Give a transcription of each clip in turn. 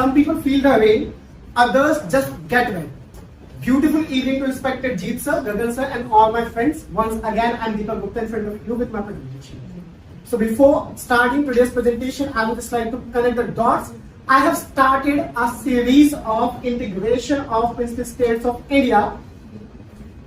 Some people feel the rain, others just get wet. Beautiful evening to respected Jeet sir, Gagan sir, and all my friends. Once again, I'm Deepak Gupta in front of you with my presentation. So before starting today's presentation, I would just like to connect the dots. I have started a series of integration of princely states of India,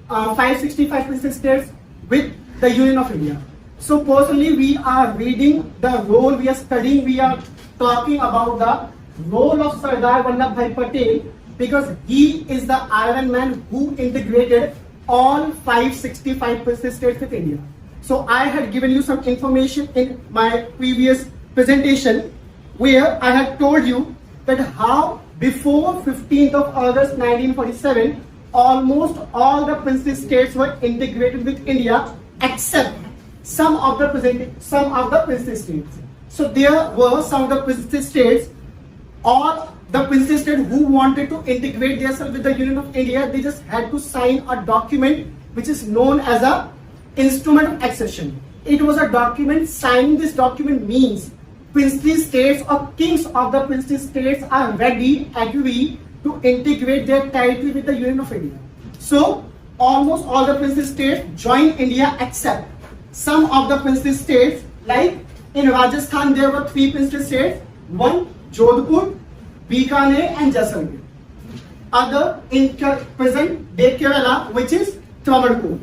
565 princely states with the Union of India. So personally, we are reading the role, we are studying, we are talking about the role of Sardar Vallabhbhai Patel, because he is the Iron Man who integrated all 565 princely states with India. So I had given you some information in my previous presentation where I had told you that how before 15th of August 1947, almost all the princely states were integrated with India except some of the princely states. So there were some of the princely states, or the princely states who wanted to integrate themselves with the Union of India, they just had to sign a document which is known as a instrument of accession. It was a document. Signing this document means princely states or kings of the princely states are ready, agree to integrate their territory with the Union of India. So almost all the princely states joined India except some of the princely states, like in Rajasthan there were 3 princely states, one Jodhpur, Bikaner and Jaisalmer. Other in present day Kerala, which is Travancore.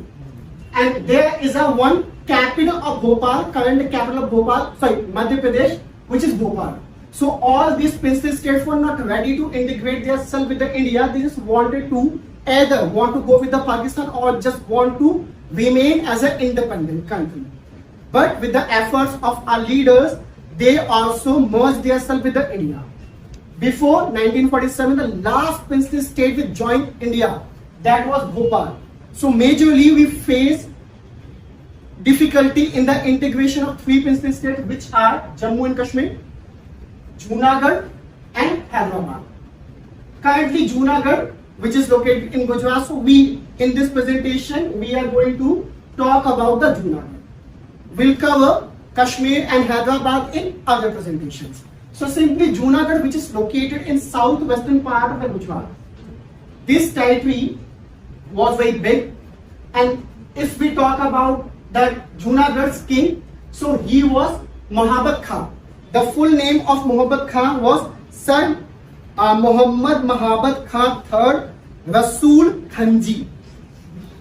And there is a one capital of Bhopal, current capital of Bhopal, Madhya Pradesh, which is Bhopal. So all these princely states were not ready to integrate themselves with the India. They just wanted to either want to go with the Pakistan or just want to remain as an independent country. But with the efforts of our leaders, they also merged themselves with the India. Before 1947, the last princely state which joined India, that was Bhopal. So majorly we face difficulty in the integration of 3 princely states, which are Jammu and Kashmir, Junagadh and Hyderabad. Currently Junagadh, which is located in Gujarat, so in this presentation we are going to talk about the Junagadh. We'll cover Kashmir and Hyderabad in other presentations. So simply Junagadh, which is located in southwestern part of the Gujarat. This territory was very big, and if we talk about the Junagadh's king, so he was Mahabat Khan. The full name of Mahabat Khan was Sir Muhammad Mahabat Khan III Rasool Khanji.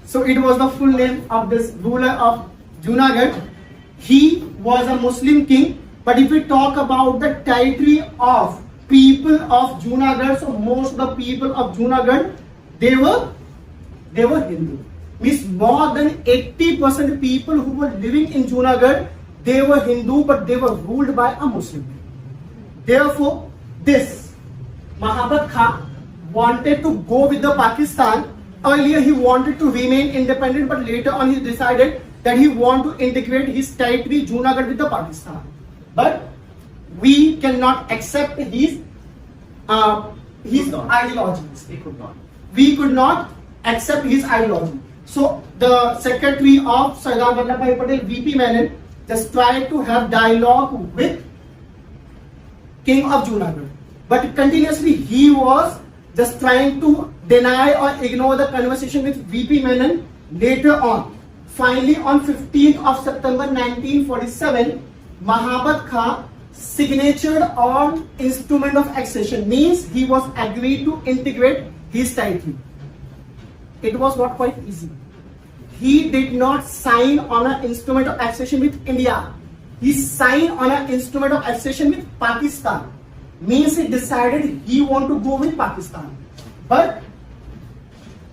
So it was the full name of this ruler of Junagadh. He was a Muslim king, but if we talk about the territory of people of Junagadh, so most of the people of Junagadh, they were Hindu. Means more than 80% people who were living in Junagadh, they were Hindu, but they were ruled by a Muslim. Therefore, this Mahabat Khan wanted to go with the Pakistan. Earlier he wanted to remain independent, but later on he decided that he wanted to integrate his territory Junagadh with the Pakistan. But we cannot accept his ideologies. We could not accept his ideology. So the secretary of Sardar Vallabhbhai Patel, VP Menon, just tried to have dialogue with King of Junagadh. But continuously he was just trying to deny or ignore the conversation with VP Menon. Later on, finally on 15th of September 1947, Mahabat Khan signatured on instrument of accession, means he was agreed to integrate his territory. It was not quite easy. He did not sign on an instrument of accession with India. He signed on an instrument of accession with Pakistan. Means he decided he want to go with Pakistan. But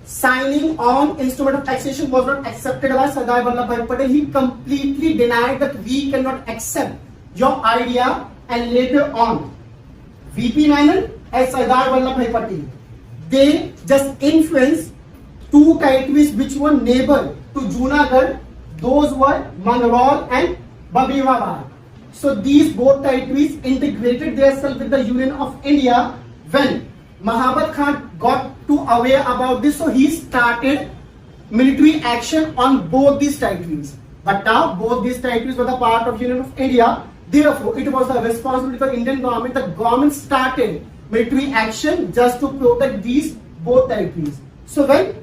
signing on instrument of accession was not accepted by Sardar Vallabhbhai Patel. He completely denied that we cannot accept your idea, and later on VP Menon and Sardar Vallabhbhai Patel, they just influenced 2 territories which were neighbor to Junagadh. Those were Mangrol and Babirabad. So these both territories integrated themselves with the Union of India. When Mahabat Khan got too aware about this, so he started military action on both these territories. But now both these territories were the part of Union of India. Therefore, it was the responsibility of the Indian government. The government started military action just to protect these both territories. So when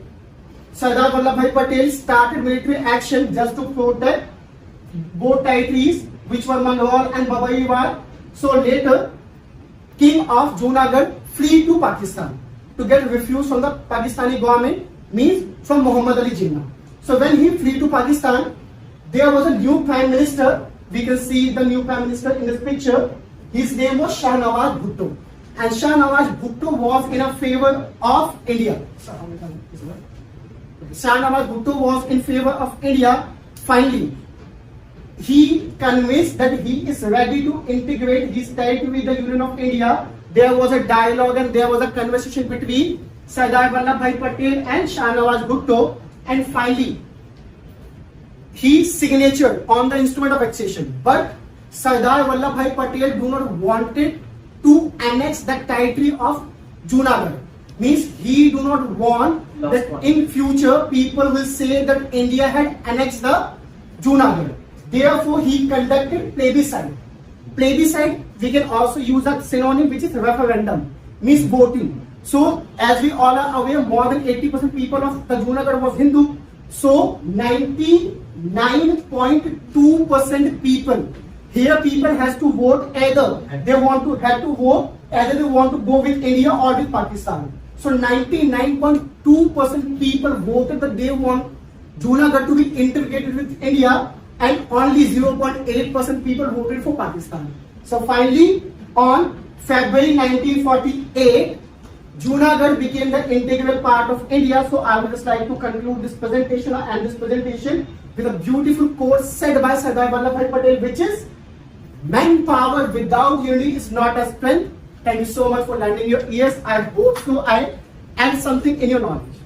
Sardar Vallabhbhai Patel started military action just to protect both territories, which were Manghol and Babariwar, so later King of Junagadh flee to Pakistan to get refuge from the Pakistani government, means from Muhammad Ali Jinnah. So when he flee to Pakistan, there was a new prime minister. We can see the new prime minister in this picture. His name was Shah Nawaz Bhutto, and Shah Nawaz Bhutto was in a favor of India. Shah Nawaz Bhutto was in favor of India. Finally, he convinced that he is ready to integrate his territory with the Union of India. There was a dialogue and there was a conversation between Sardar Vallabhbhai Patel and Shah Nawaz Bhutto, and finally he signature on the instrument of accession. But Sardar Vallabhbhai Patel do not wanted to annex the territory of Junagadh. Means he do not want that in future people will say that India had annexed the Junagadh. Therefore, he conducted plebiscite. Plebiscite, we can also use a synonym which is referendum, means voting. So, as we all are aware, more than 80% people of the Junagadh was Hindu. So, 99.2% people. Here, people has to vote either they want to vote either they want to go with India or with Pakistan. So, 99.2% people voted that they want Junagadh to be integrated with India, and only 0.8% people voted for Pakistan. So finally, on February 1948, Junagadh became the integral part of India. So I would just like to conclude this presentation with a beautiful quote said by Sardar Vallabhbhai Patel, which is, "Manpower without unity is not a strength." Thank you so much for lending your ears. I hope so I add something in your knowledge.